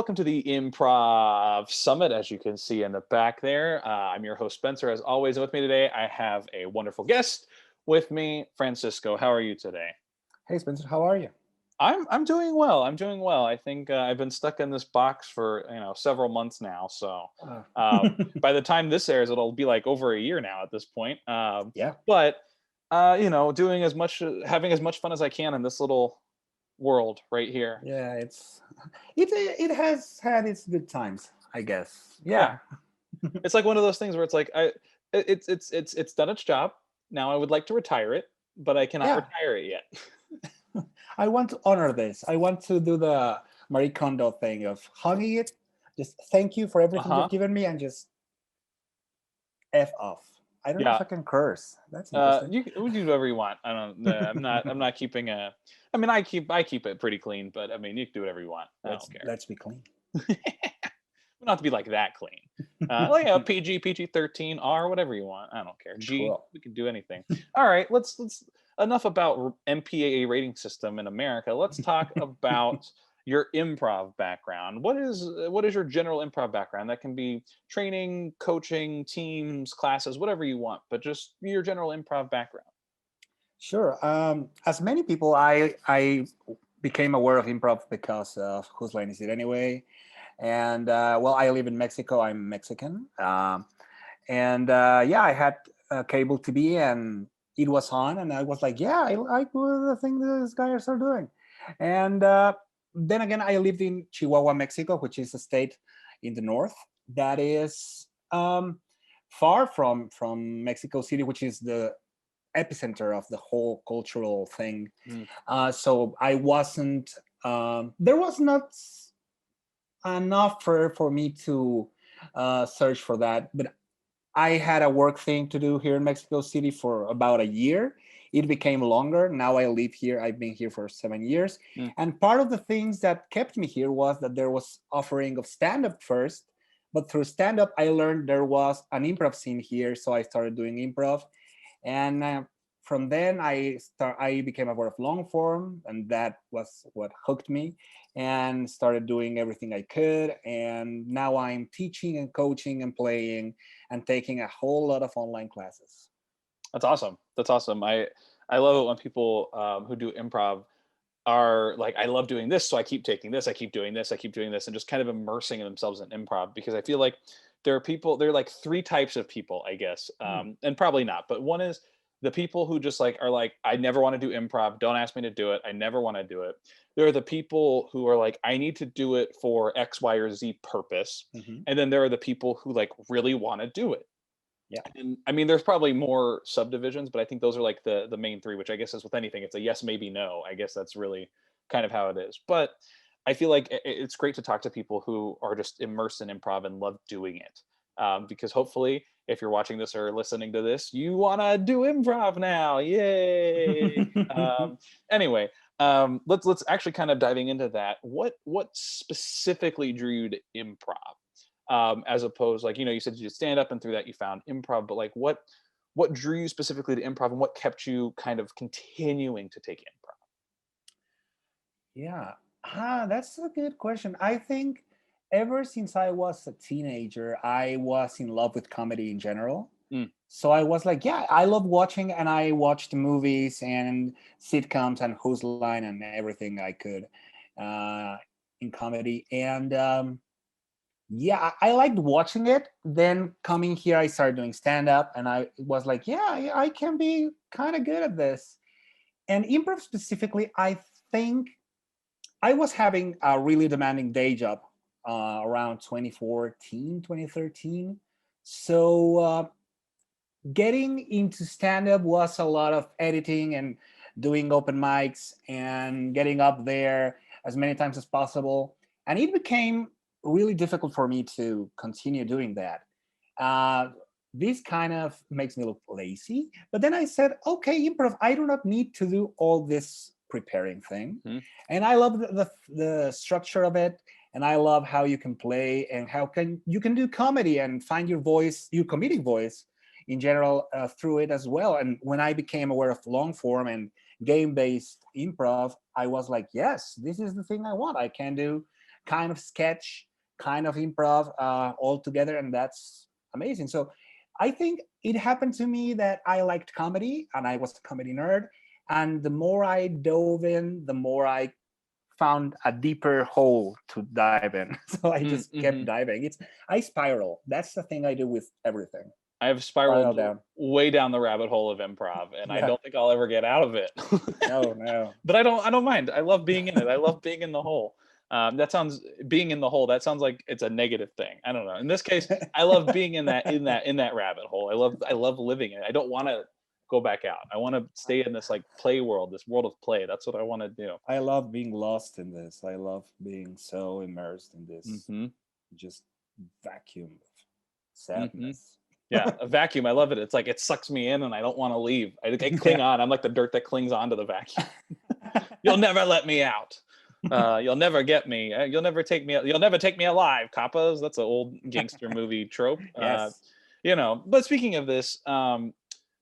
welcome to the Improv Summit, as you can see in the back there. I'm your host, Spencer. As always, with me today, I have a wonderful guest with me, Francisco. How are you today? Hey Spencer, how are you? I'm doing well. I'm doing well. I think I've been stuck in this box for several months now. So Uh, by the time this airs, it'll be like over a year now at this point. yeah, But doing as much, having as much fun as I can in this little world right here. yeah, it has had its good times, I guess. Yeah. Yeah, It's like one of those things where it's like it's done its job. Now I would like to retire it, but I cannot yeah. retire it yet. I want to honor this. I want to do the Marie Kondo thing of hugging it. Just thank you for everything Uh-huh. you've given me, and just f off. I don't know if Yeah. I can curse. That's interesting. You can do whatever you want. I don't. I'm not keeping a. I mean, I keep it pretty clean, but I mean, you can do whatever you want. I let's don't care. let's be clean. Not to be like that clean. Like a PG 13 R, whatever you want. I don't care. G, Cool. we can do anything. All right, let's enough about MPAA rating system in America. Let's talk about your improv background. What is your general improv background? That can be training, coaching, teams, classes, whatever you want, but just your general improv background. Sure. As many people, I became aware of improv because of Whose Line Is It Anyway? And well, I live in Mexico. I'm Mexican. And yeah, I had cable TV, and it was on, and I was like, yeah, I like the thing these guys are doing. And then again, I lived in Chihuahua, Mexico, which is a state in the north that is far from Mexico City, which is the epicenter of the whole cultural thing. Mm. So I wasn't. There was not enough for me to search for that, but I had a work thing to do here in Mexico City for about a year. It became longer. Now I live here. I've been here for 7 years. Mm. And part of the things that kept me here was that there was offering of stand-up first. But through stand-up, I learned there was an improv scene here. So I started doing improv. And from then I became aware of long form, and that was what hooked me, and started doing everything I could. And now I'm teaching and coaching and playing and taking a whole lot of online classes. That's awesome. That's awesome. I love it when people who do improv are like, I love doing this, so I keep taking this, I keep doing this, I keep doing this, and just kind of immersing themselves in improv. Because I feel like there are like three types of people, I guess, Hmm. and probably not, but one is the people who just like are like, I never want to do improv, don't ask me to do it, I never want to do it. There are the people who are like, I need to do it for X, Y, or Z purpose, Hmm. and then there are the people who like really want to do it. Yeah, And I mean, there's probably more subdivisions, but I think those are like the main three, which I guess is with anything, it's a yes, maybe, no. I guess that's really kind of how it is. But I feel like it's great to talk to people who are just immersed in improv and love doing it. Because hopefully, if you're watching this or listening to this, you want to do improv now. Yay! Anyway, let's actually kind of diving into that. What specifically drew you to improv? As opposed, like, you said you did stand up, and through that you found improv, but like what drew you specifically to improv, and what kept you kind of continuing to take improv? yeah. That's a good question. I think ever since I was a teenager, I was in love with comedy in general. Mm. So I was like, yeah, I love watching, and I watched movies and sitcoms and Whose Line and everything I could uh, in comedy. And yeah, I liked watching it. Then coming here, I started doing stand up, and I was like, yeah, I can be kind of good at this. And improv specifically, I think I was having a really demanding day job around 2014, 2013. So getting into stand up was a lot of editing and doing open mics and getting up there as many times as possible. And it became really difficult for me to continue doing that. Uh, this kind of makes me look lazy. But then I said, okay, improv, I do not need to do all this preparing thing. Mhm. And I love the structure of it. And I love how you can play and how can you can do comedy and find your voice, your comedic voice in general through it as well. And when I became aware of long form and game based improv, I was like, yes, this is the thing I want. I can do kind of sketch, kind of improv all together, and that's amazing. So I think it happened to me that I liked comedy, and I was a comedy nerd. And the more I dove in, the more I found a deeper hole to dive in. So I just kept Mm-hmm. diving. I spiral. That's the thing I do with everything. I've Spiral spiraled down. way down the rabbit hole of improv, and I Yeah. don't think I'll ever get out of it. No, no. But I don't mind. I love being in it. I love being in the hole. That sounds being in the hole. That sounds like it's a negative thing. I don't know. In this case, I love being in that rabbit hole. I love living in it. I don't want to go back out. I want to stay in this like play world, this world of play. That's what I want to do. I love being lost in this. I love being so immersed in this Hmm. just vacuum of Hmm. sadness. Yeah, a vacuum. I love it. It's like it sucks me in, and I don't want to leave. I cling Yeah. on. I'm like the dirt that clings onto the vacuum. You'll never let me out. You'll never get me. You'll never take me. You'll never take me alive, coppers. That's an old gangster movie trope. Yes. But speaking of this,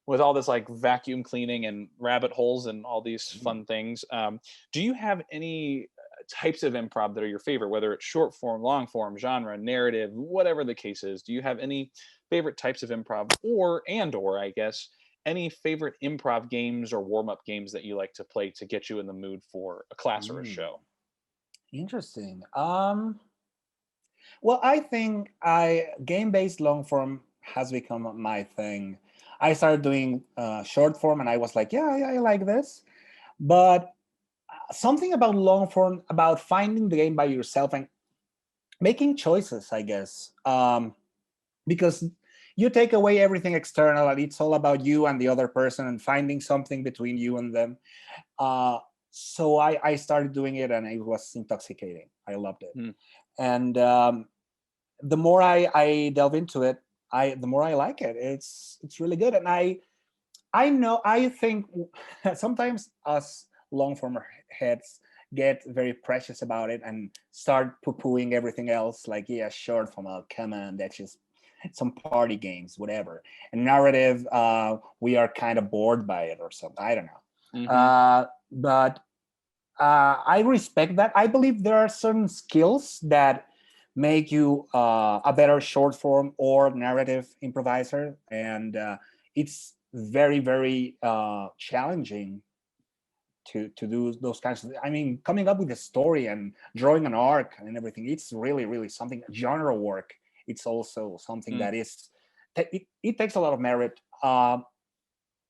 with all this like vacuum cleaning and rabbit holes and all these Mm. fun things, do you have any types of improv that are your favorite? Whether it's short form, long form, genre, narrative, whatever the case is. Do you have any favorite types of improv, or I guess any favorite improv games or warm up games that you like to play to get you in the mood for a class or a Mm. show? Interesting. Well, I think I game-based long form has become my thing. I started doing short form, and I was like, yeah, I like this. But something about long form, about finding the game by yourself and making choices, I guess, because you take away everything external, and it's all about you and the other person, and finding something between you and them. Uh, so I started doing it, and it was intoxicating. I loved it, Hmm. and the more I delve into it, the more I like it. It's really good, and I think sometimes us long form heads get very precious about it and start poo-pooing everything else. Like, yeah, short form, oh, come on, that's just some party games, whatever. And narrative, we are kind of bored by it or something. I don't know. Hmm. But I respect that. I believe there are certain skills that make you a better short form or narrative improviser, and it's very, very challenging to do those kinds of. I mean, coming up with a story and drawing an arc and everything. It's really, really something. Genre work. It's also something that is. It takes a lot of merit.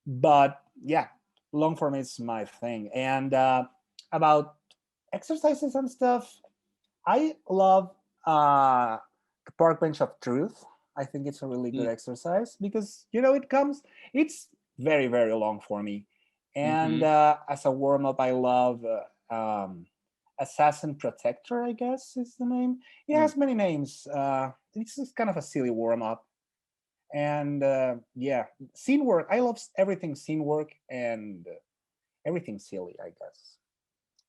But yeah, long form is my thing. And about exercises and stuff, I love the park bench of truth. I think it's a really good exercise because it's very, very long for me. And Hmm. as a warm up, I love Assassin Protector, I guess is the name. It has many names. It's just kind of a silly warm up. And yeah, scene work. I love everything scene work and everything silly, I guess.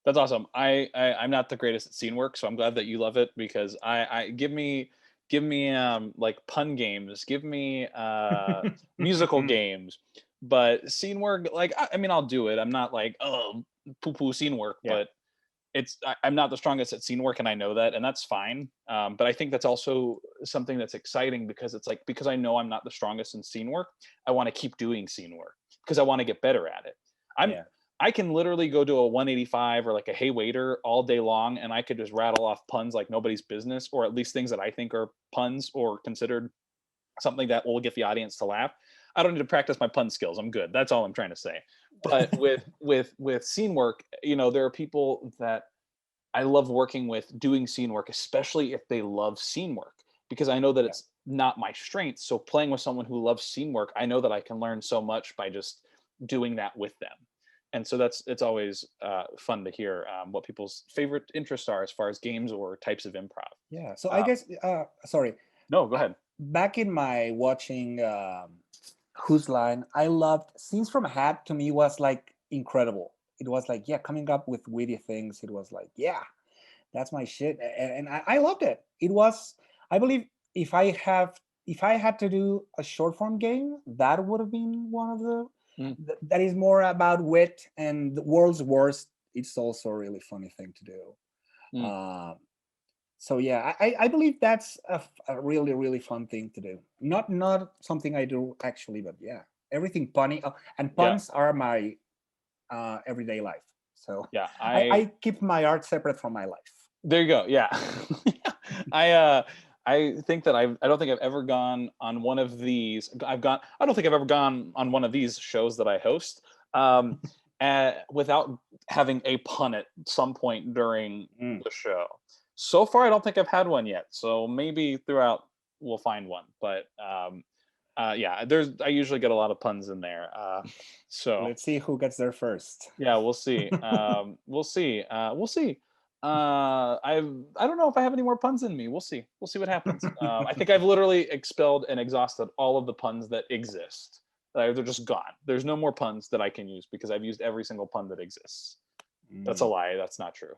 That's awesome. I'm not the greatest at scene work, so I'm glad that you love it because I give me like pun games, give me musical games, but scene work like I mean I'll do it. I'm not like oh poo poo scene work, Yeah. but I'm not the strongest at scene work and I know that and that's fine. But I think that's also something that's exciting because it's like because I know I'm not the strongest in scene work, I want to keep doing scene work because I want to get better at it. I'm Yeah. I can literally go to a 185 or like a hey waiter all day long and I could just rattle off puns like nobody's business or at least things that I think are puns or considered something that will get the audience to laugh. I don't need to practice my pun skills. I'm good. That's all I'm trying to say. But with scene work, there are people that I love working with doing scene work, especially if they love scene work, because I know that Yeah. it's not my strength. So playing with someone who loves scene work, I know that I can learn so much by just doing that with them. And so it's always fun to hear what people's favorite interests are as far as games or types of improv. Yeah. So I Uh, guess sorry. no, go ahead. Back in my watching Whose Line, I loved Scenes from a Hat. To me, was like incredible. It was like, yeah, coming up with witty things. It was like, yeah, that's my shit, and I loved it. It was, I believe, if I had to do a short form game, that would have been one of the Mm, that is more about wit and the world's worst. It's also a really funny thing to do. mm, Um, So yeah, I believe that's a really really fun thing to do. Not something I do actually, but yeah, everything punny, and Yeah, puns are my everyday life. So yeah. I keep my art separate from my life. There you go. Yeah. I think that I don't think I've ever gone on one of these. I don't think I've ever gone on one of these shows that I host um without having a pun at some point during Mm. the show. So far I don't think I've had one yet. So maybe throughout we'll find one. But yeah, there's I usually get a lot of puns in there. So Let's see who gets there first. yeah, we'll see. We'll see. We'll see. I don't know if I have any more puns in me. We'll see. We'll see what happens. I think I've literally expelled and exhausted all of the puns that exist. They're just gone. There's no more puns that I can use because I've used every single pun that exists. That's a Mm. lie. That's not true.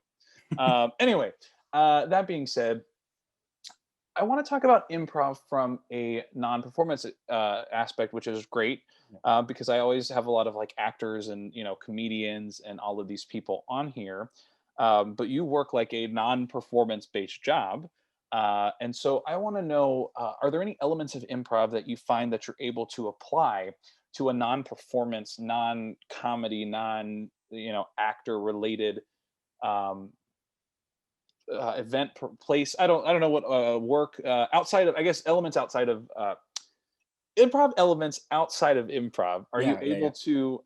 Anyway, that being said, I want to talk about improv from a non-performance aspect, which is great Yeah. because I always have a lot of like actors and comedians and all of these people on here. But you work like a non-performance based job, and so I want to know: are there any elements of improv that you find that you're able to apply to a non-performance, non-comedy, non actor related um, event place? I don't know what work outside of, I guess, elements outside of improv, elements outside of improv. Are you Yeah, yeah, able yeah. to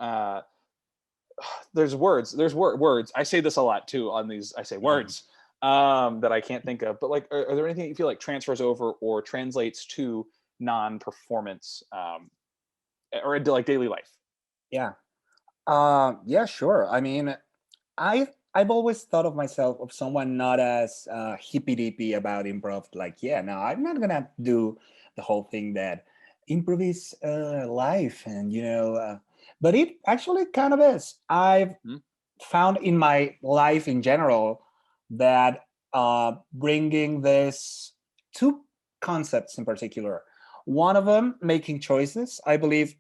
words, I say this a lot too on these, I say Mm. words that I can't think of, but like are there anything you feel like transfers over or translates to non-performance or into like daily life? Yeah. Yeah, sure. I mean, I've always thought of myself of someone not as hippy dippy about improv. Like, yeah, no, I'm not gonna do the whole thing that improv is life, and but it actually kind of is. I've Hmm? found in my life in general that bringing this two concepts in particular. One of them, making choices. I believe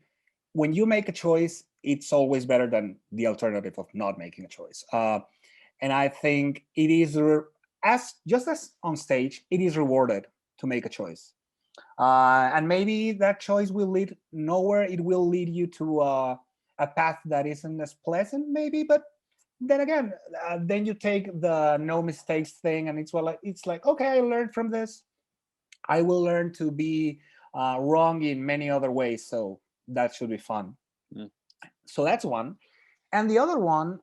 when you make a choice, it's always better than the alternative of not making a choice. And I think it is as just as on stage, it is rewarded to make a choice. And maybe that choice will lead nowhere. It will lead you to a path that isn't as pleasant, maybe. But then again, then you take the no mistakes thing, and it's like okay, I learned from this. I will learn to be wrong in many other ways. So that should be fun. Mm, So that's one. And the other one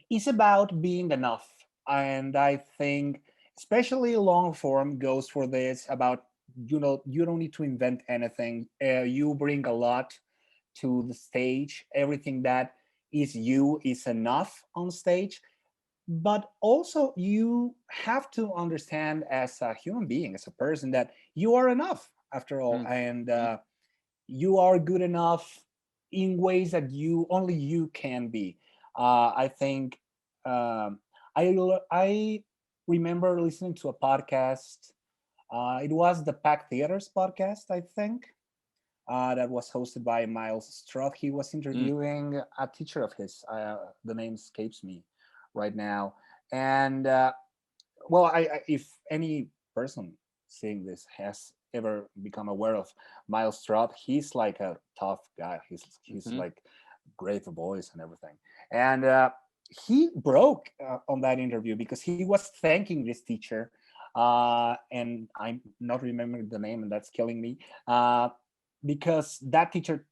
is about being enough. And I think especially long form goes for this about you don't need to invent anything. You bring a lot to the stage. Everything that is you is enough on stage. But also you have to understand as a human being, as a person, that you are enough after all, mm, and mm, you are good enough in ways that you can be. I think I remember listening to a podcast. It was the Pack Theaters podcast, I think, that was hosted by Miles Stroth. He was mm, interviewing a teacher of his. The name escapes me right now. And well, if any person seeing this has ever become aware of Miles Stroud, he's like a tough guy. He's mhm, like great voice and everything. And he broke on that interview because he was thanking this teacher, and I'm not remembering the name, and that's killing me. Because that teacher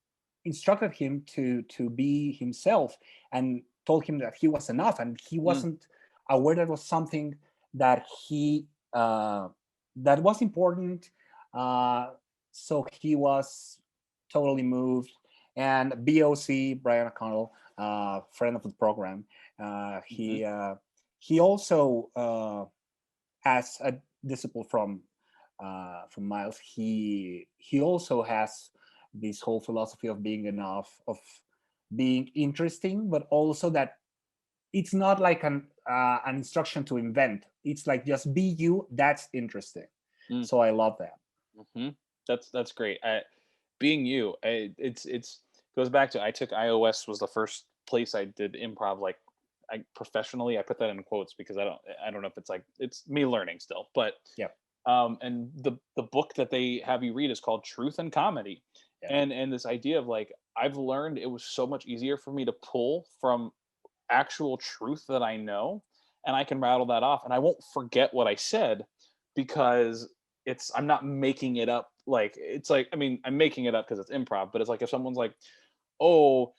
instructed him to be himself and told him that he was enough, and he mm, wasn't aware that was something that he that was important. Uh, so he was totally moved. And BOC Brian O'Connell, friend of the program, mhm, he also has a disciple from Miles. He also has this whole philosophy of being enough, of being interesting, but also that it's not like an instruction to invent. It's like just be you. That's interesting. mm, So I love that. mhm. That's great. Being you, it's goes back to, I took iOS was the first place I did improv like professionally, I put that in quotes because I don't know if it's like, it's me learning still, but Yeah. and the book that they have you read is called Truth and Comedy. Yeah. And this idea of like, I've learned it was so much easier for me to pull from actual truth that I know, and I can rattle that off and I won't forget what I said, because I'm not making it up. Like, it's like, I mean, I'm making it up because it's improv, but it's like if someone's like, "Oh,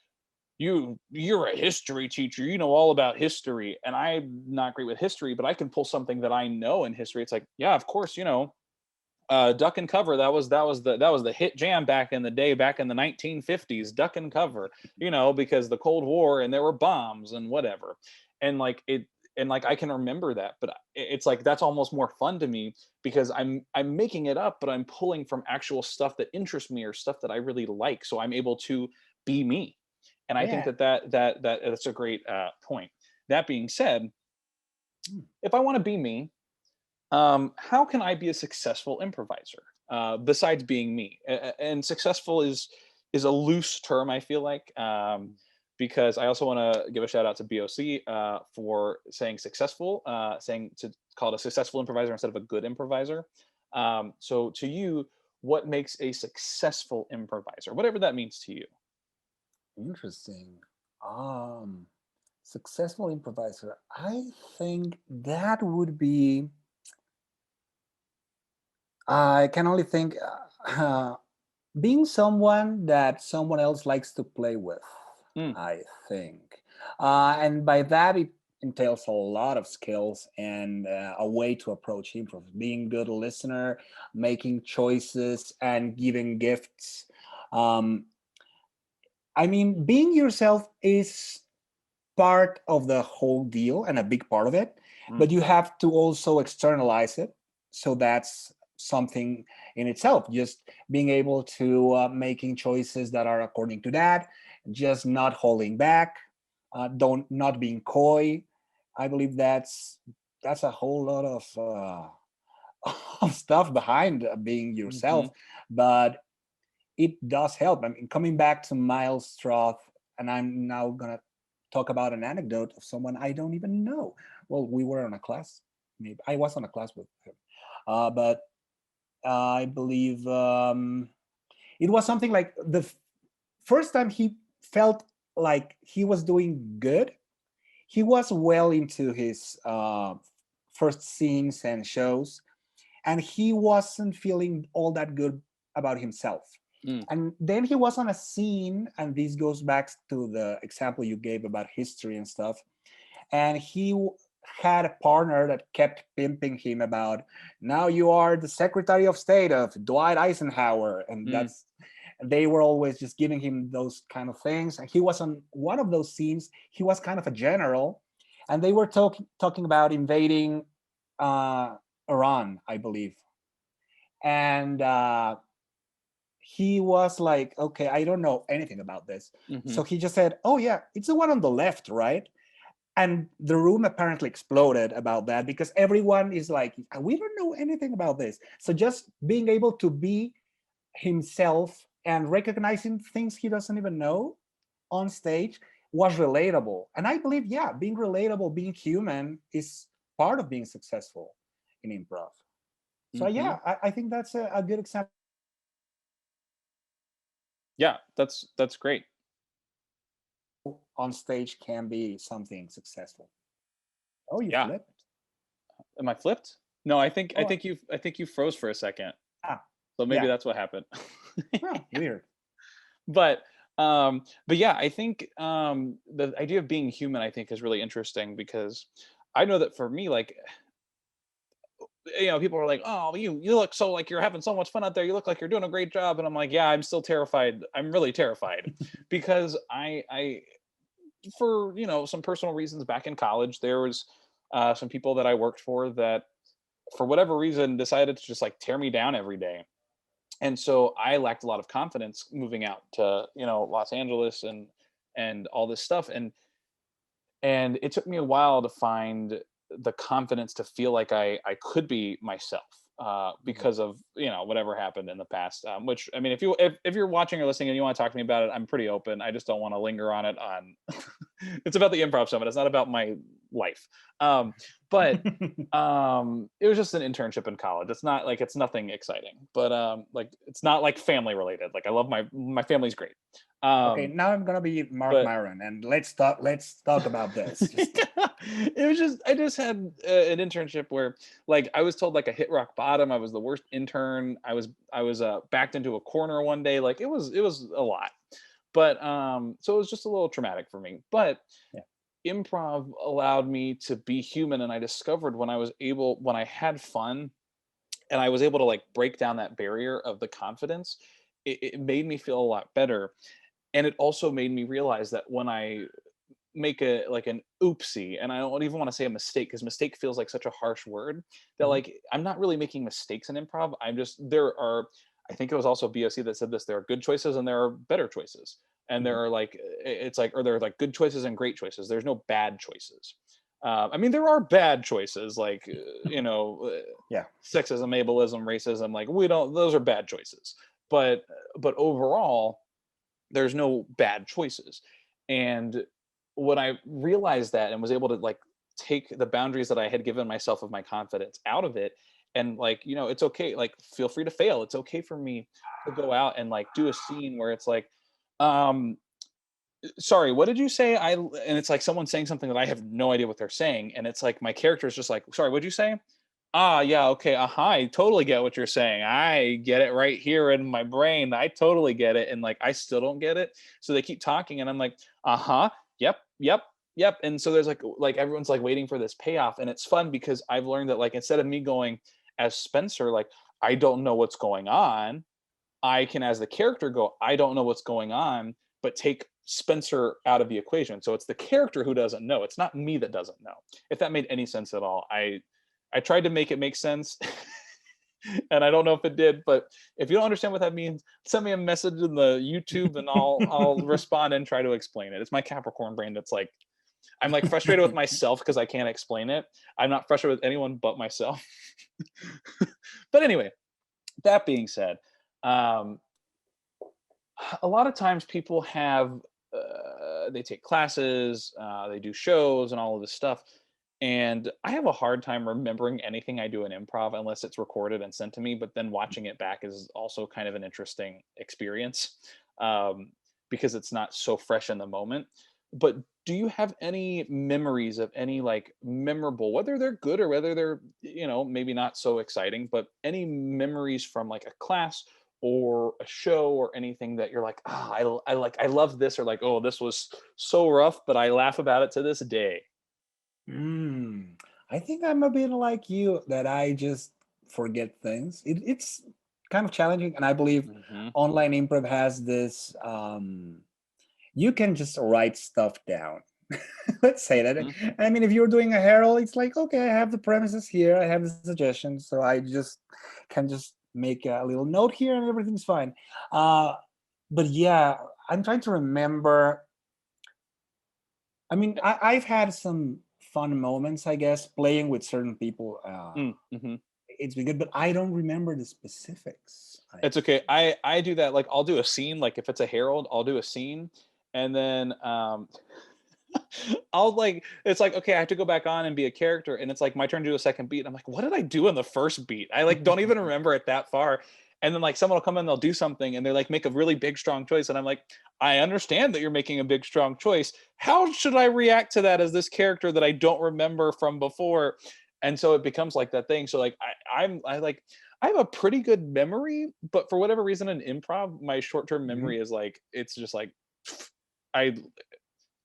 you're a history teacher, you know all about history," and I'm not great with history, but I can pull something that I know in history. It's like, yeah, of course, Duck and Cover, that was the hit jam back in the day, back in the 1950s. Duck and Cover, because the Cold War and there were bombs and whatever, and like it, and like I can remember that, but it's like that's almost more fun to me because I'm making it up, but I'm pulling from actual stuff that interests me or stuff that I really like, so I'm able to be me. And I think Yeah. that's a great point. That being said, Mm. if I want to be me, how can I be a successful improviser besides being me? And successful is a loose term, I feel like, because I also want to give a shout out to BOC for saying successful, saying to call it a successful improviser instead of a good improviser. So to you, what makes a successful improviser, whatever that means to you? Interesting. Um, Successful improviser. I think that would be. I can only think being someone that someone else likes to play with. Mm, I think, and by that it entails a lot of skills and a way to approach improv. Being good listener, making choices, and giving gifts. Um, I mean, being yourself is part of the whole deal and a big part of it, mm, but you have to also externalize it. So that's something in itself, just being able to making choices that are according to that, just not holding back, don't not being coy. I believe that's a whole lot of stuff behind being hmm. yourself, but it does help. I mean, coming back to Miles Stroth, and I'm now gonna talk about an anecdote of someone I don't even know. Well, we were on a class. Maybe I was on a class with him, but I believe it was something like first time he felt like he was doing good. He was well into his first scenes and shows, and he wasn't feeling all that good about himself. Mm, And then he was on a scene, and this goes back to the example you gave about history and stuff. And he had a partner that kept pimping him about, now you are the Secretary of State of Dwight Eisenhower. And mm, they were always just giving him those kind of things. And he was on one of those scenes, he was kind of a general, and they were talking about invading uh, Iran, I believe. And he was like, okay, I don't know anything about this. hmm. So he just said, oh, yeah, it's the one on the left, right? And the room apparently exploded about that because everyone is like, we don't know anything about this. So just being able to be himself and recognizing things he doesn't even know on stage was relatable. And I believe, yeah, being relatable, being human is part of being successful in improv. So Hmm. yeah, I think that's a good example. Yeah, that's great. On stage can be something successful. Oh, you Yeah. flipped. Am I flipped? No, Oh, I think you froze for a second. ah, So maybe yeah. that's what happened. Huh, weird. But yeah, I think the idea of being human, I think, is really interesting because I know that for me, like, people are like, "Oh, you look so like you're having so much fun out there. You look like you're doing a great job." And I'm like, "Yeah, I'm still terrified. I'm really terrified because I for some personal reasons back in college, there was some people that I worked for that for whatever reason decided to just like tear me down every day. And so I lacked a lot of confidence moving out to Los Angeles and all this stuff, and it took me a while to find the confidence to feel like I could be myself. Mhm. because of whatever happened in the past. Which I mean, if you're watching or listening and you want to talk to me about it, I'm pretty open. I just don't want to linger on it. It's about the improv summit. It's not about my life. But it was just an internship in college. It's not like it's nothing exciting, but like it's not like family related. Like I love my family's great. Okay, Um, now I'm gonna be Mark but Myron, and let's talk about this. Just it was just I just had an internship where like I was told like I hit rock bottom. I was the worst intern. I was backed into a corner one day. Like it was a lot. But so it was just a little traumatic for me. But yeah. improv allowed me to be human, and I discovered when I had fun and I was able to like break down that barrier of the confidence, it made me feel a lot better. And it also made me realize that when I make a like an oopsie, and I don't even want to say a mistake because mistake feels like such a harsh word, that Mhm. like I'm not really making mistakes in improv. I'm just there are I think it was also BOC that said this, there are good choices and there are better choices. And there Mhm. are like it's like or there are like good choices and great choices. There's no bad choices. I mean, there are bad choices like Yeah. sexism, ableism, racism. Like we don't; those are bad choices. But but overall, there's no bad choices. And when I realized that and was able to like take the boundaries that I had given myself of my confidence out of it, and like it's okay, like feel free to fail. It's okay for me to go out and like do a scene where it's like um sorry, what did you say? And it's like someone saying something that I have no idea what they're saying, and it's like my character is just like, sorry, what'd you say? Ah, yeah, okay, I totally get what you're saying. I get it right here in my brain. I totally get it, and like I still don't get it. So they keep talking, and I'm like, yep, yep, yep. And so there's like everyone's like waiting for this payoff, and it's fun because I've learned that like instead of me going as Spencer, like I don't know what's going on, I can, as the character, go, I don't know what's going on, but take Spencer out of the equation. So it's the character who doesn't know. It's not me that doesn't know. If that made any sense at all. I tried to make it make sense. And I don't know if it did, but if you don't understand what that means, send me a message in the YouTube and I'll respond and try to explain it. It's my Capricorn brain that's like I'm like frustrated with myself because I can't explain it. I'm not frustrated with anyone but myself. But anyway, that being said, um, a lot of times people have they take classes, they do shows and all of this stuff, and I have a hard time remembering anything I do in improv unless it's recorded and sent to me. But then watching it back is also kind of an interesting experience, um, because it's not so fresh in the moment. But do you have any memories of any like memorable, whether they're good or whether they're maybe not so exciting, but any memories from like a class or a show or anything that you're like, I love this, or like, oh, this was so rough, but I laugh about it to this day. Mm, I think I'm a bit like you that I just forget things. It's kind of challenging, and I believe Hmm. online improv has this. You can just write stuff down. Let's say that. Hmm. I mean, if you're doing a herald, it's like, okay, I have the premises here, I have the suggestions, so I just can just make a little note here, and everything's fine. Uh, but yeah, I'm trying to remember. I mean, I've had some fun moments, I guess, playing with certain people. Mm-hmm. It's been good, but I don't remember the specifics. It's okay. I do that. Like I'll do a scene. Like if it's a herald, I'll do a scene, and then I'll like it's like okay, I have to go back on and be a character, and it's like my turn to do a second beat. I'm like, what did I do in the first beat? I like don't even remember it that far. And then like someone will come in, they'll do something, and they like make a really big strong choice, and I'm like, I understand that you're making a big strong choice. How should I react to that as this character that I don't remember from before? And so it becomes like that thing. So like I have a pretty good memory, but for whatever reason in improv, my short term Mhm. memory is like it's just like I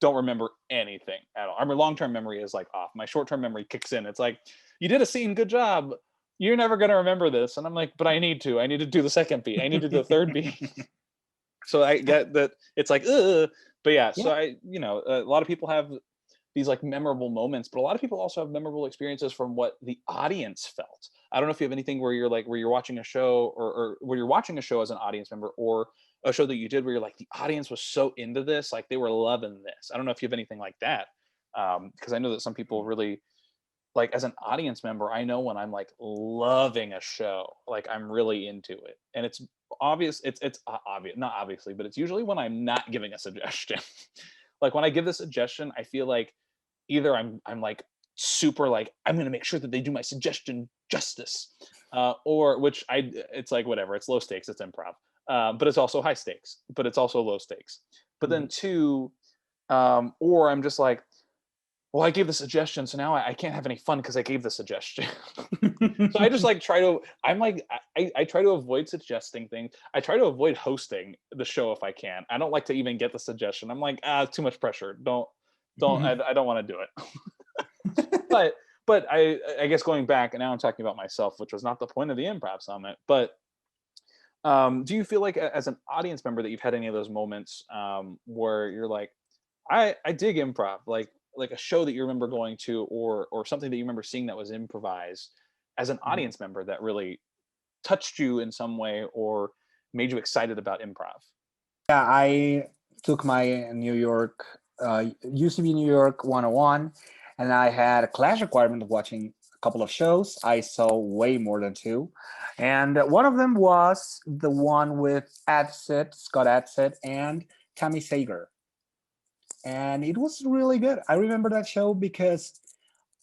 don't remember anything at all. I mean, long term memory is like off. My short term memory kicks in. It's like, you did a scene, good job. You're never gonna remember this. And I'm like, but I need to. I need to do the second beat. I need to do the third beat. So I get that it's like, ugh. But yeah, Yeah. so a lot of people have these like memorable moments, but a lot of people also have memorable experiences from what the audience felt. I don't know if you have anything where you're like where you're watching a show or where you're watching a show as an audience member, or a show that you did where you're like the audience was so into this, like they were loving this. I don't know if you have anything like that, because I know that some people really like as an audience member, I know when I'm like loving a show, like I'm really into it, and it's obvious. It's obvious, not obviously, but it's usually when I'm not giving a suggestion. Like when I give the suggestion, I feel like either I'm like super like I'm gonna make sure that they do my suggestion justice, or which it's like whatever. It's low stakes. It's improv, but it's also high stakes. But it's also low stakes. But then Mhm. two, or I'm just like, well, I gave the suggestion, so now I can't have any fun because I gave the suggestion. So I just like try to. I'm like I try to avoid suggesting things. I try to avoid hosting the show if I can. I don't like to even get the suggestion. I'm like, it's too much pressure. Don't. I don't want to do it. but but I guess going back and now I'm talking about myself, which was not the point of the improv summit. But do you feel like as an audience member that you've had any of those moments where you're like, I dig improv, like a show that you remember going to, or something that you remember seeing that was improvised as an Mhm. audience member that really touched you in some way or made you excited about improv? Yeah, I took my New York, UCB New York 101, and I had a class requirement of watching a couple of shows. I saw way more than two. And one of them was the one with Adsit, Scott Adsit, and Tammy Sager. And it was really good. I remember that show because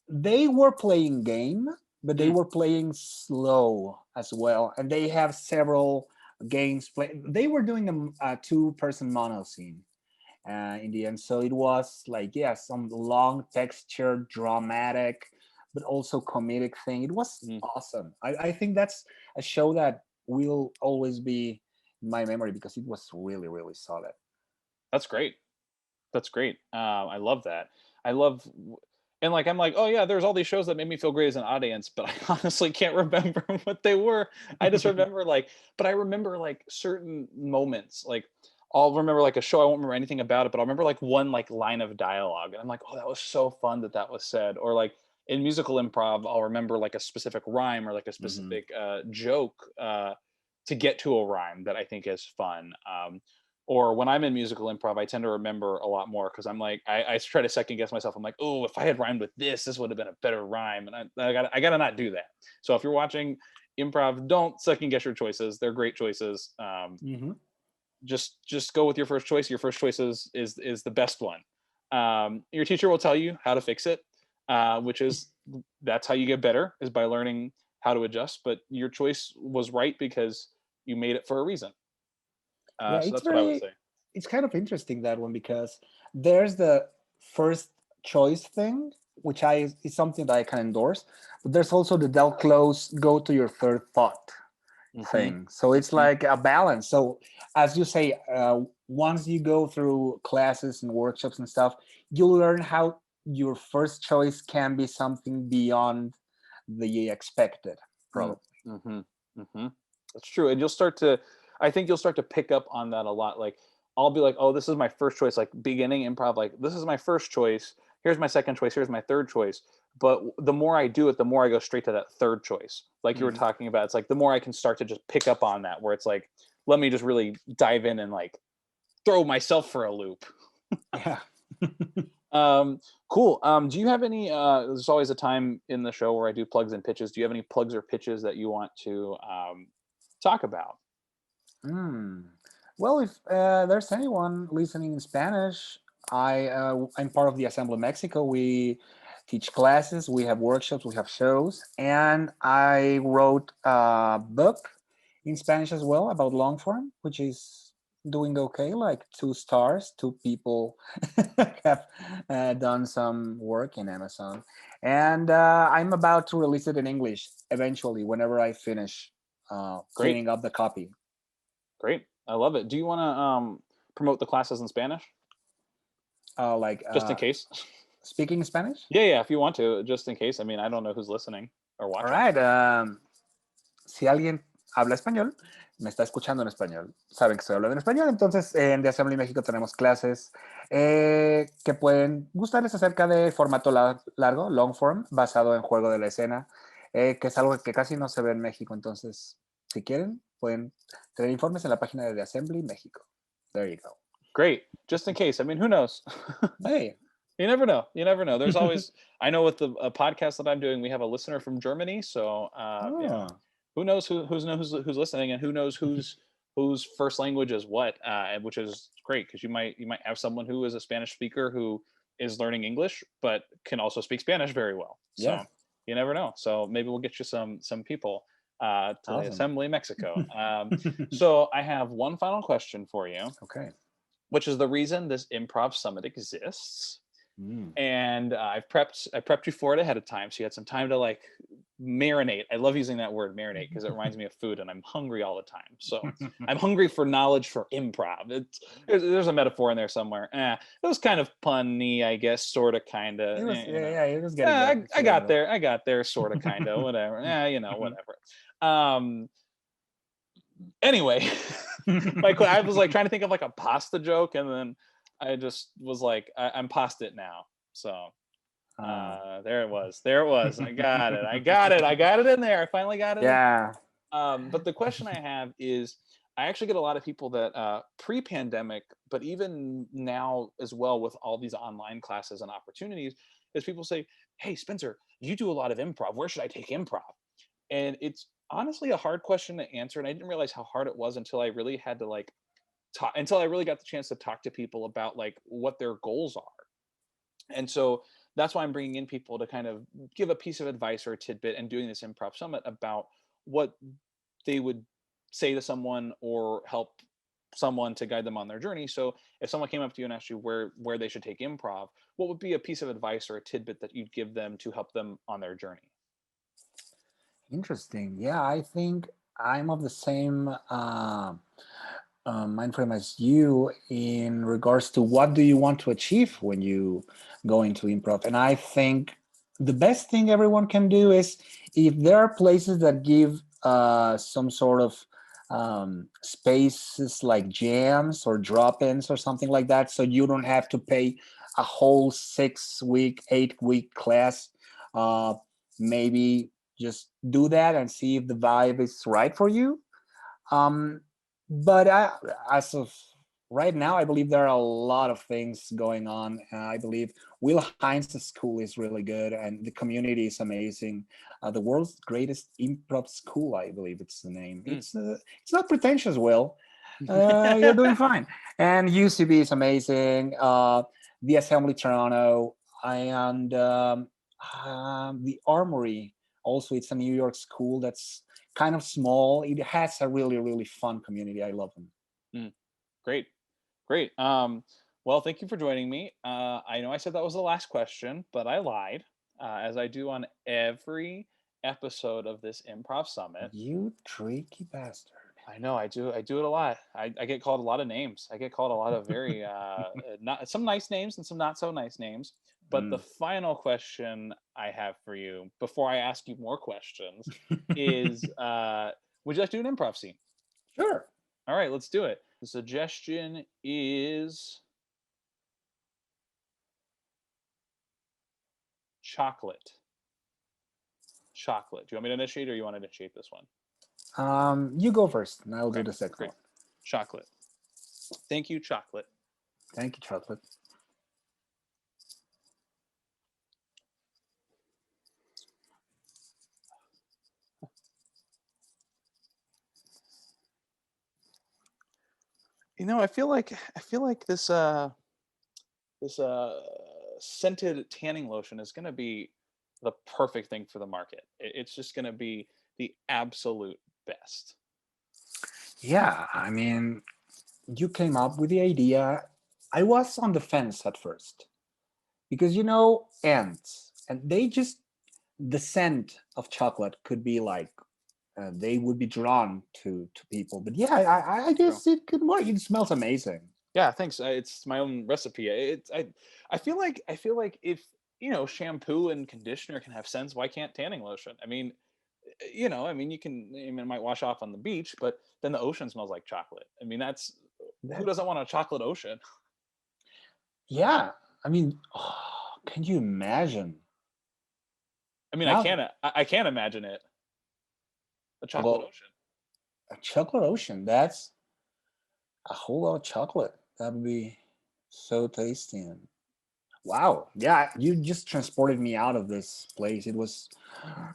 they were playing game, but they Mm, were playing slow as well. And they have several games play. They were doing a two-person mono scene in the end. So it was like, yeah, some long texture, dramatic, but also comedic thing. It was mm. awesome. I think that's a show that will always be in my memory because it was really, really solid. That's great. That's great. I love that. I love, and like I'm like, oh yeah, there's all these shows that made me feel great as an audience, but I honestly can't remember what they were. I just remember like, but I remember like certain moments. Like I'll remember like a show, I won't remember anything about it, but I'll remember like one like line of dialogue, and I'm like, oh, that was so fun that that was said. Or like in musical improv, I'll remember like a specific rhyme or like a Mhm. specific joke to get to a rhyme that I think is fun. Or when I'm in musical improv, I tend to remember a lot more because I'm like, I try to second guess myself. I'm like, oh, if I had rhymed with this would have been a better rhyme, and I gotta not do that. So if you're watching improv, don't second guess your choices. They're great choices. Mhm. Just go with your first choice. Your first choice is the best one. Your teacher will tell you how to fix it, which is that's how you get better is by learning how to adjust. But your choice was right because you made it for a reason. Yeah, So that's what I would say. it's kind of interesting that one because there's the first choice thing, which is something that I can endorse, but there's also the del close, go to your third thought Hmm. thing. So it's Hmm. like a balance. So as you say, once you go through classes and workshops and stuff, you learn how your first choice can be something beyond the expected, Mm, probably. mhm, mhm. That's true, and you'll start to I think you'll start to pick up on that a lot, like, I'll be like, "Oh, this is my first choice," like, beginning improv, like, "This is my first choice, here's my second choice, here's my third choice," but the more I do it, the more I go straight to that third choice, like you were Mhm. talking about, it's like the more I can start to just pick up on that, where it's like, let me just really dive in and, like, throw myself for a loop. Yeah. Um, cool, do you have any, there's always a time in the show where I do plugs and pitches, do you have any plugs or pitches that you want to, talk about? Hmm. Well, if there's anyone listening in Spanish, I'm part of the Assembly Mexico. We teach classes, we have workshops, we have shows, and I wrote a book in Spanish as well about long form, which is doing okay, like 2 stars. Two people have done some work in Amazon, and I'm about to release it in English eventually whenever I finish Great. cleaning up the copy. Great. I love it. Do you wanna, promote the classes in Spanish? Like Just in case? speaking Spanish. Yeah, yeah, if you want to, just in case. I mean, I don't know who's listening or All watching. right. Si alguien habla español, me está escuchando en español, saben que estoy hablando en español. Entonces, en The Assembly México tenemos clases que pueden gustarles acerca de formato largo, long form, basado en juego de la escena, que es algo que casi no se ve en México. Entonces, si quieren, pueden tener informes en la página de The Assembly México. There you go. Great. Just in case. I mean, who knows? Hey. You never know. You never know. There's always. I know with the a podcast that I'm doing, we have a listener from Germany. So Oh. who knows who's listening, and who knows whose first language is what, and which is great because you might have someone who is a Spanish speaker who is learning English but can also speak Spanish very well. Yeah. So you never know. So maybe we'll get you some people to the Awesome. assembly Mexico. So I have one final question for you, Okay. which is the reason this improv summit exists. Mm. And I prepped you for it ahead of time, so you had some time to like marinate. I love using that word marinate because it reminds me of food, and I'm hungry all the time. So I'm hungry for knowledge for improv. There's a metaphor in there somewhere. It was kind of punny, I guess, sort of, kind It of. was, You yeah, know, yeah, it was getting there. It's I getting got there. there. I got there, sort of, kind of, whatever. Whatever. Um, anyway, I was like trying to think of like a pasta joke, and then I just was like, I'm past it now. So Ah. there it was. There it was. I got it. I got it. I got it in there. I finally got it in. Yeah. But the question I have is, I actually get a lot of people that pre-pandemic, but even now as well with all these online classes and opportunities, is people say, "Hey, Spencer, you do a lot of improv. Where should I take improv?" And it's honestly a hard question to answer, and I didn't realize how hard it was until I really had to like talk, until I really got the chance to talk to people about like what their goals are. And so that's why I'm bringing in people to kind of give a piece of advice or a tidbit and doing this improv summit about what they would say to someone or help someone to guide them on their journey. So if someone came up to you and asked you where they should take improv, what would be a piece of advice or a tidbit that you'd give them to help them on their journey? Interesting. Yeah, I think I'm of the same mind frame as you in regards to what do you want to achieve when you go into improv. And I think the best thing everyone can do is, if there are places that give some sort of spaces like jams or drop-ins or something like that, so you don't have to pay a whole 6 week, 8 week class, uh, maybe just do that and see if the vibe is right for you. um, but as of right now, I believe there are a lot of things going on. I believe Will Hines' school is really good, and the community is amazing. The world's greatest improv school, I believe it's the name. Mm. It's not pretentious, Will. You're doing fine. And UCB is amazing. The Assembly Toronto, and the Armory. Also, it's a New York school that's kind of small. It has a really, really fun community. I love them. Mm. Great. Great. Well, thank you for joining me. I know I said that was the last question, but I lied, as I do on every episode of this improv summit. You tricky bastard. I know I do. I do it a lot. I get called a lot of names. I get called a lot of very not some nice names and some not so nice names. But the Mm. final question I have for you before I ask you more questions is, would you like to do an improv scene? Sure. All right, let's do it. The suggestion is chocolate. Chocolate. Do you want me to initiate, or you want to initiate this one? You go first, and I'll do Okay, the second great. one. Chocolate. Thank you, chocolate. Thank you, chocolate. I feel like this scented tanning lotion is going to be the perfect thing for the market. It's just going to be the absolute best. Yeah, I mean, you came up with the idea. I was on the fence at first because ants, and they just the scent of chocolate could be like they would be drawn to people. But yeah, I True. guess it could work. It smells amazing. Yeah, thanks. It's my own recipe. I feel like if shampoo and conditioner can have scents, why can't tanning lotion? I mean, you can. I mean, it might wash off on the beach, but then the ocean smells like chocolate. I mean, that's who That, doesn't want a chocolate ocean? yeah, I mean, can you imagine? I mean, I Now, can't. I can't imagine it. A chocolate well, ocean. a chocolate ocean. That's a whole lot of chocolate. That would be so tasty. And Wow. Yeah, you just transported me out of this place. It was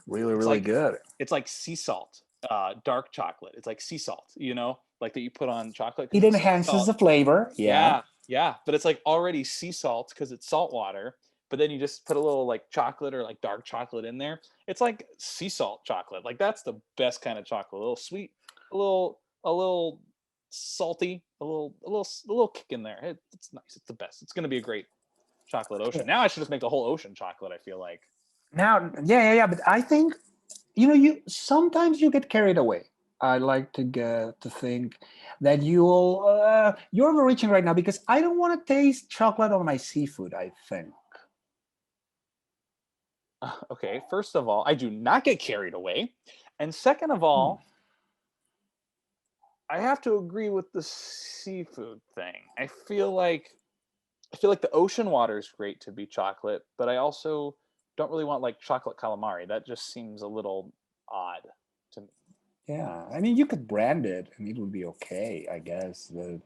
really, It's really like good. it's like sea salt, dark chocolate. It's like sea salt, like that you put on chocolate because It it's sea enhances salt. the flavor. Yeah. Yeah, yeah, but it's like already sea salt because it's salt water. But then you just put a little like chocolate or like dark chocolate in there. It's like sea salt chocolate. Like that's the best kind of chocolate. A little sweet, a little salty, a little kick in there. It's nice. It's the best. It's gonna be a great chocolate ocean. Okay. Now I should just make the whole ocean chocolate. I feel like. Now, yeah. But I think you sometimes you get carried away. I like to get to think that you're overreaching right now because I don't want to taste chocolate on my seafood. I think. Okay, first of all, I do not get carried away, and second of Hmm. all, I have to agree with the seafood thing. I feel like the ocean water is great to be chocolate, but I also don't really want like chocolate calamari. That just seems a little odd to me. Yeah, I mean, you could brand it and it would be okay, I guess. But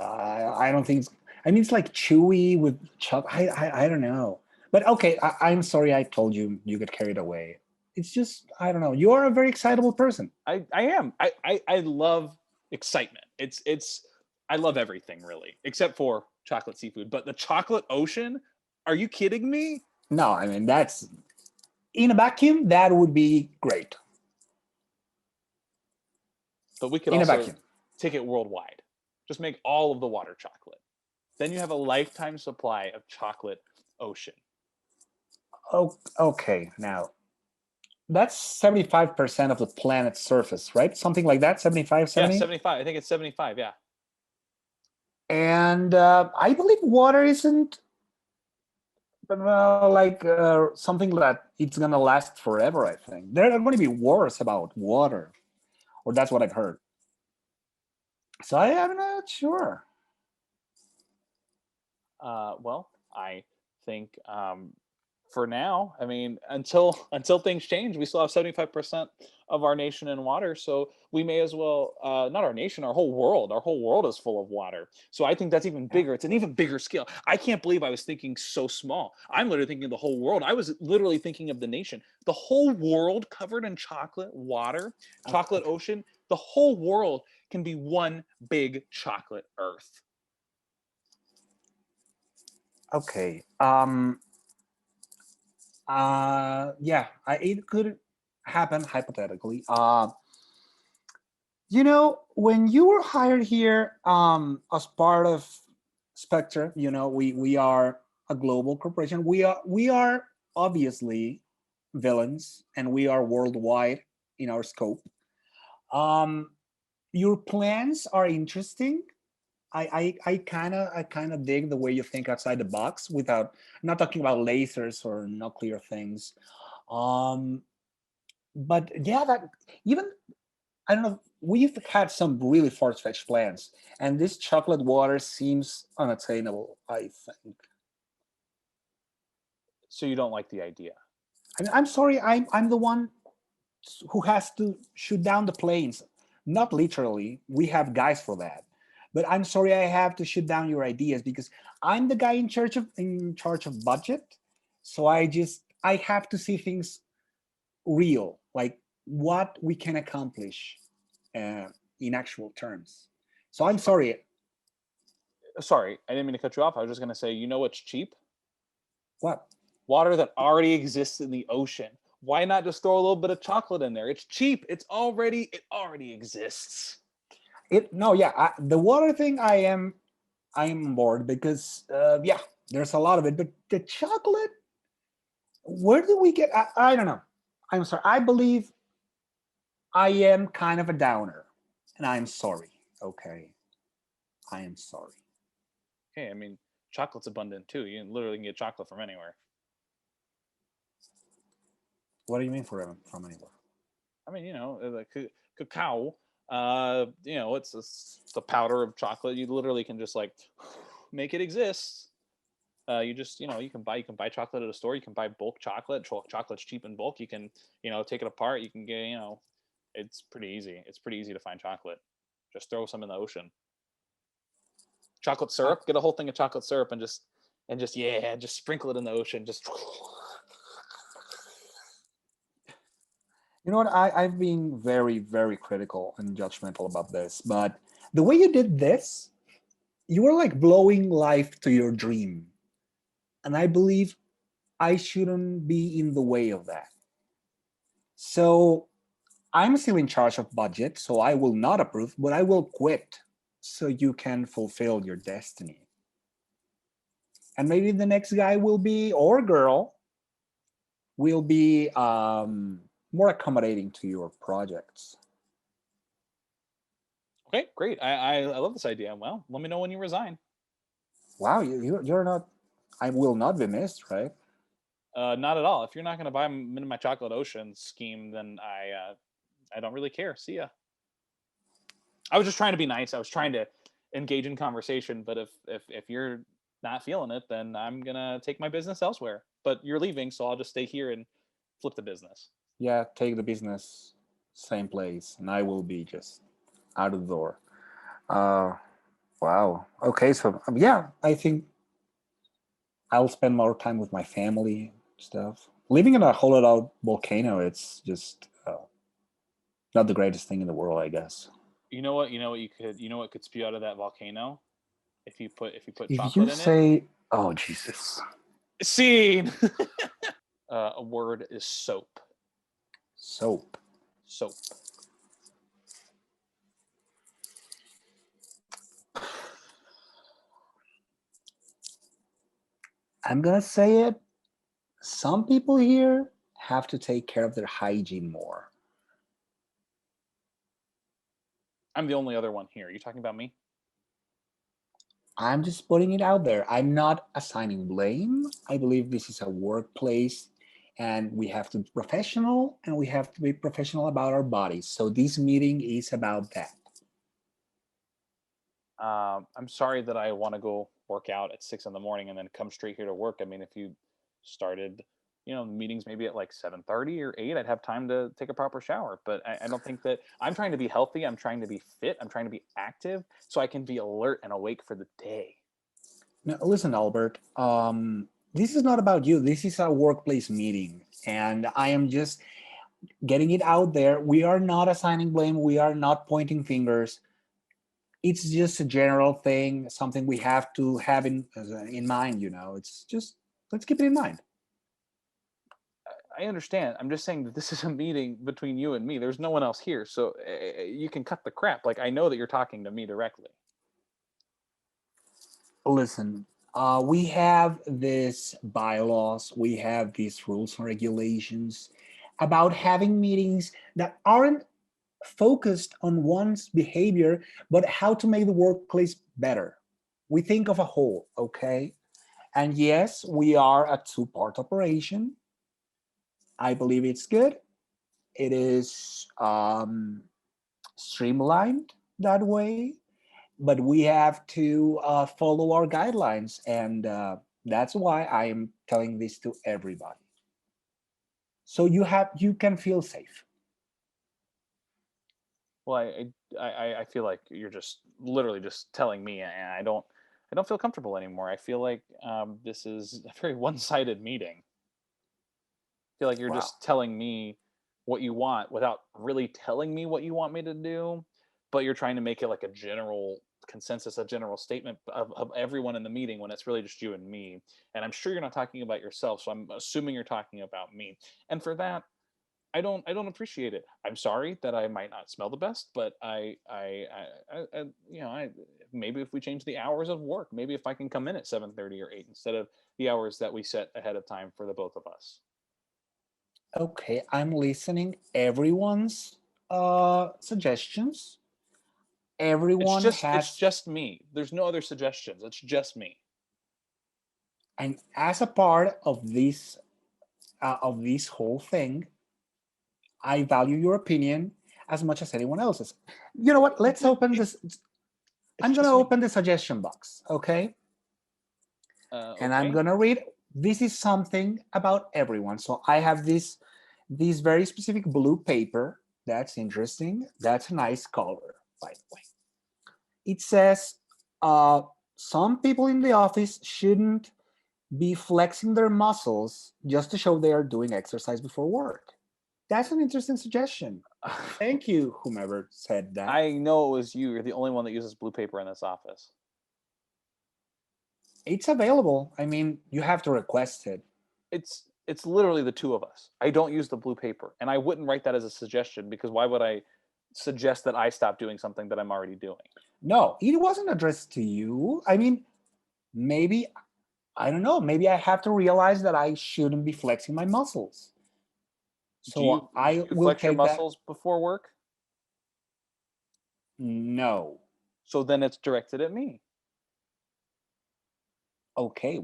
I don't think. I mean, it's like chewy with chocolate. I don't know. But okay, I'm sorry. I told you you get carried away. It's just I don't know. You are a very excitable person. I am. I love excitement. It's I love everything really, except for chocolate seafood. But the chocolate ocean, are you kidding me? No, I mean that's in a vacuum. That would be great. But we could In a also vacuum. take it worldwide. Just make all of the water chocolate. Then you have a lifetime supply of chocolate ocean. Oh, okay. Now that's 75% of the planet's surface, right? Something like that. 75, Yeah, 70. 75. I think it's 75. Yeah. And I believe water isn't like something that it's gonna last forever. I think there are going to be wars about water, or that's what I've heard. So I am not sure. Well, I think for now, I mean, until things change, we still have 75% of our nation in water. So we may as well not our nation, our whole world. Our whole world is full of water. So I think that's even Yeah. bigger. It's an even bigger scale. I can't believe I was thinking so small. I'm literally thinking of the whole world. I was literally thinking of the nation. The whole world covered in chocolate, water, chocolate Okay. ocean. The whole world can be one big chocolate Earth. Okay. Yeah. It could happen hypothetically. When you were hired here as part of Spectre, we are a global corporation. We are obviously villains, and we are worldwide in our scope. Um, your plans are interesting. I kind of dig the way you think outside the box without not talking about lasers or nuclear things. Um, but yeah, that even I don't know. We've had some really far-fetched plans, and this chocolate water seems unattainable. I think. So you don't like the idea. I'm sorry. I'm the one who has to shoot down the planes. Not literally. We have guys for that. But I'm sorry. I have to shoot down your ideas because I'm the guy in charge of budget. So I have to see things real, like what we can accomplish uh, in actual terms. So I'm sorry. Sorry, I didn't mean to cut you off. I was just going to say, you know what's cheap? What? Water that already exists in the ocean. Why not just throw a little bit of chocolate in there? It's cheap. It already exists. It no, yeah, the water thing. I am on board because yeah, there's a lot of it. But the chocolate, where do we get? I don't know. I'm sorry. I believe I am kind of a downer, and I'm sorry. Okay, I am sorry. Hey, I mean, chocolate's abundant too. You literally can get chocolate from anywhere. What do you mean from anywhere? I mean, the cacao. It's a powder of chocolate. You literally can just like make it exist. You just you can buy chocolate at a store. You can buy bulk chocolate. Chocolate's cheap in bulk. You can take it apart. You can get it's pretty easy. It's pretty easy to find chocolate. Just throw some in the ocean. Chocolate Uh, syrup. Get a whole thing of chocolate syrup and just and just, yeah, just sprinkle it in the ocean. Just You know what? I've been very, very critical and judgmental about this, but the way you did this, you were like blowing life to your dream. And I believe I shouldn't be in the way of that. So I'm still in charge of budget, so I will not approve, but I will quit so you can fulfill your destiny. And maybe the next guy will be, or girl, will be more accommodating to your projects. okay, great. I love this idea. Well, let me know when you resign. Wow, you're not, I will not be missed, right? Not at all. If you're not going to buy me my chocolate ocean scheme, then I don't really care. See ya. I was just trying to be nice. I was trying to engage in conversation, but if you're not feeling it, then I'm gonna take my business elsewhere. But you're leaving, so I'll just stay here and flip the business. Yeah, take the business same place, and I will be just out of the door. Uh, wow. Okay, so yeah, I think I'll spend more time with my family stuff. Living in a hollowed out volcano, it's just not the greatest thing in the world, I guess. You know what? You know what could spew out of that volcano if you put If you chocolate in it. say, "Oh Jesus," Scene. A word is soap. soap, Soap. I'm gonna say it. Some people here have to take care of their hygiene more. I'm the only other one here. Are you talking about me? I'm just putting it out there. I'm not assigning blame. I believe this is a workplace and we have to be professional and we have to be professional about our bodies. So this meeting is about that. I'm sorry that I want to go work out at 6 in the morning and then come straight here to work. I mean, if you started, meetings maybe at like 7:30 or 8, I'd have time to take a proper shower. But I don't think that I'm trying to be healthy. I'm trying to be fit. I'm trying to be active so I can be alert and awake for the day. Now, listen, Albert, this is not about you. This is a workplace meeting. And I am just getting it out there. We are not assigning blame. We are not pointing fingers. It's just a general thing, something we have to have in mind. It's just, let's keep it in mind. I understand. I'm just saying that this is a meeting between you and me. There's no one else here. So you can cut the crap. Like, I know that you're talking to me directly. Listen, we have this bylaws, we have these rules and regulations about having meetings that aren't focused on one's behavior, but how to make the workplace better. We think of a whole, okay? And yes, we are a two-part operation. I believe it's good. It is streamlined that way, but we have to follow our guidelines, and that's why I am telling this to everybody. So you can feel safe. Well, I feel like you're just literally just telling me, and I don't feel comfortable anymore. I feel like this is a very one-sided meeting. I feel like you're Wow. just telling me what you want without really telling me what you want me to do, but you're trying to make it like a general consensus, a general statement of everyone in the meeting when it's really just you and me. And I'm sure you're not talking about yourself, so I'm assuming you're talking about me. And for that, I don't appreciate it. I'm sorry that I might not smell the best, but maybe if we change the hours of work, maybe if I can come in at 7:30 or 8 instead of the hours that we set ahead of time for the both of us. Okay, I'm listening everyone's suggestions. It's Everyone just it's has, just me. There's no other suggestions. It's just me. and as a part of this whole thing, I value your opinion as much as anyone else's. You know what? Let's open this. It's I'm going to just me. open the suggestion box, okay? And I'm Okay. going to read. This is something about everyone. So I have this very specific blue paper. That's interesting. That's a nice color, by the way. It says some people in the office shouldn't be flexing their muscles just to show they are doing exercise before work. That's an interesting suggestion. Thank you, whomever said that. I know it was you. You're the only one that uses blue paper in this office. It's available. I mean, you have to request it. It's literally the two of us. I don't use the blue paper, and I wouldn't write that as a suggestion because why would I suggest that I stop doing something that I'm already doing? No, it wasn't addressed to you. I mean, maybe, I don't know, maybe I have to realize that I shouldn't be flexing my muscles. Do So I you will flex your take that. muscles before work? No. So then it's directed at me. Okay,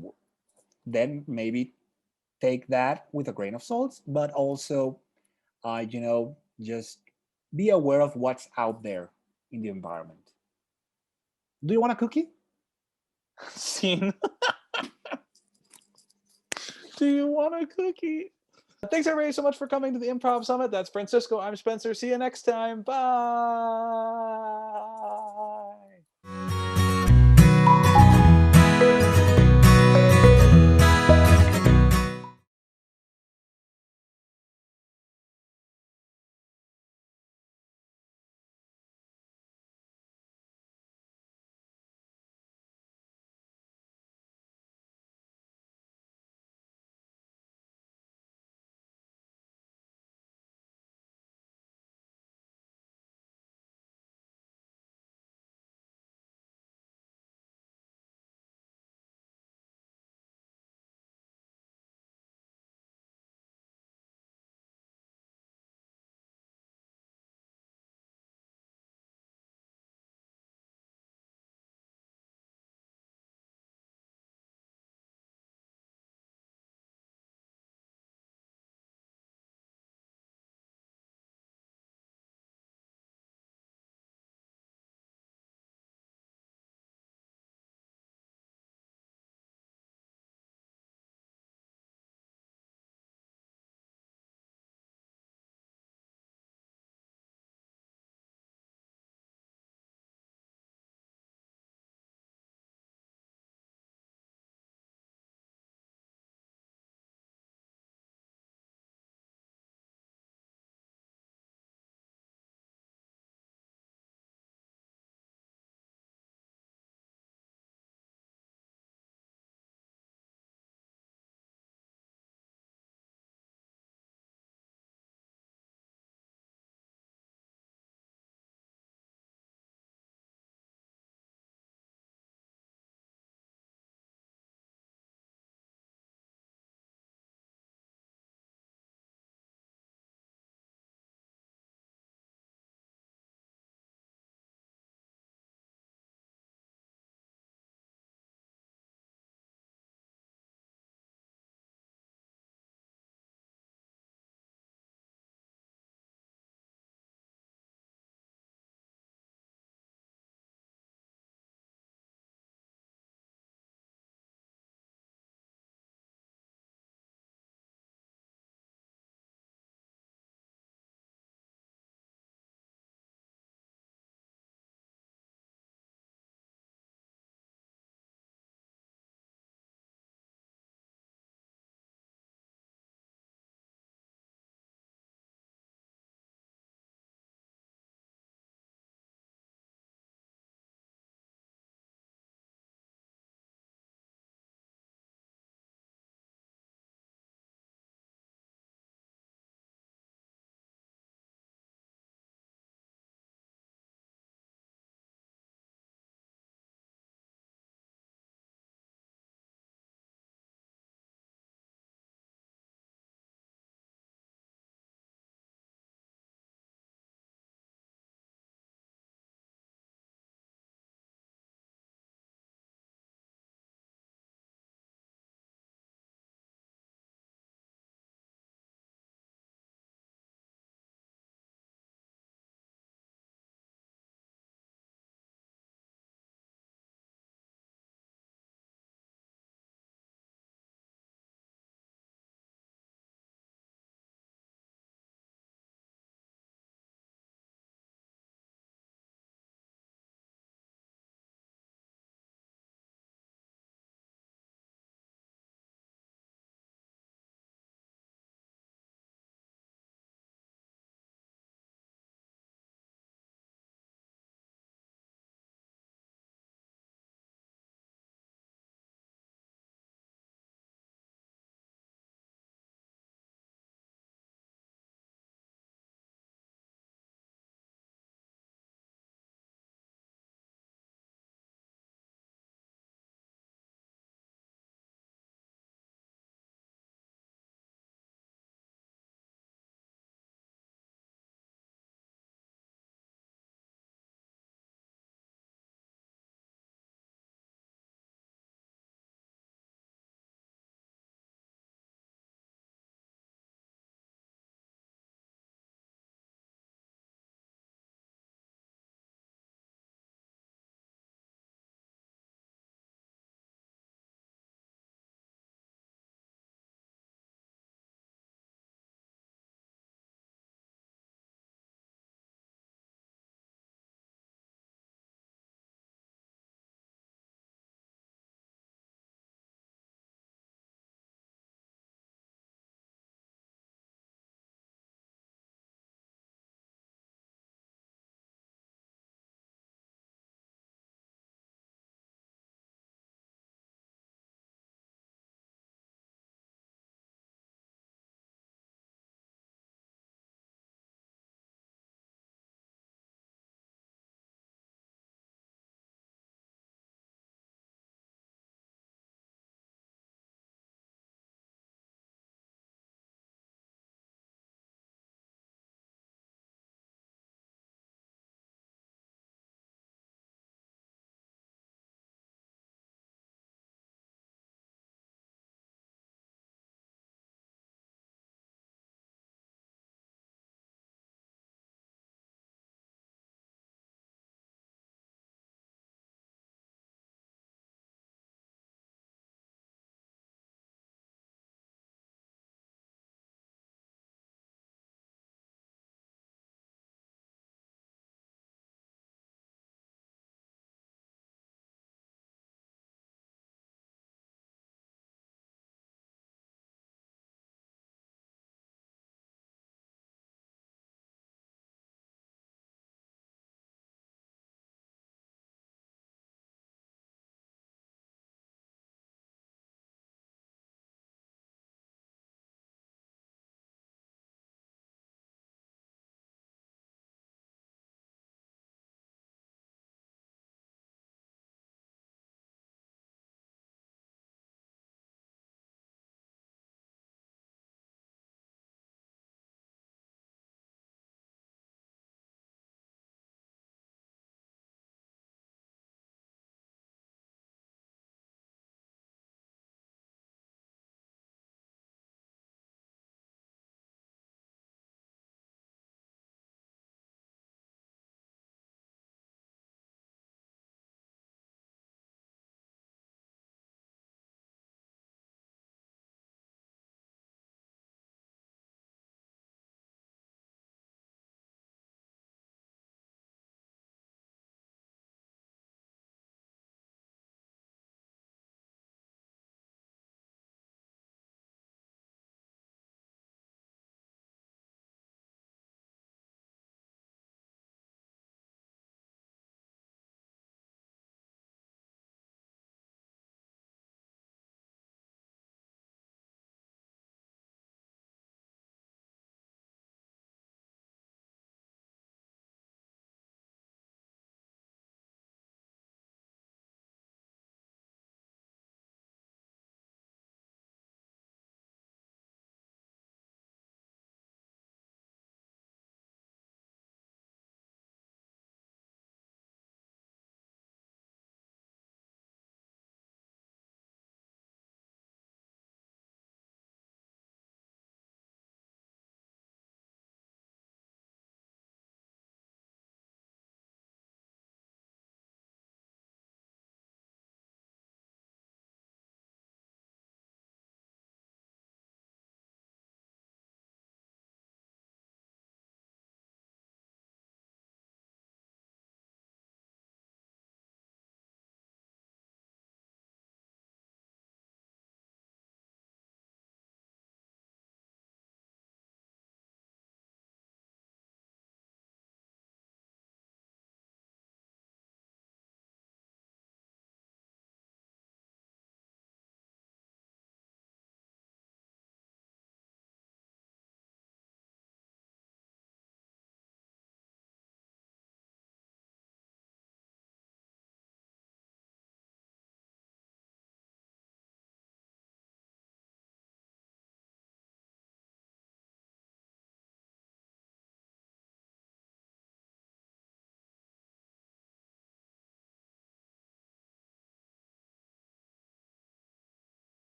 then maybe take that with a grain of salt, but also, just be aware of what's out there in the environment. Do you want a cookie? Scene. Do you want a cookie? Thanks everybody so much for coming to the Improv Summit. That's Francisco. I'm Spencer. See you next time. Bye.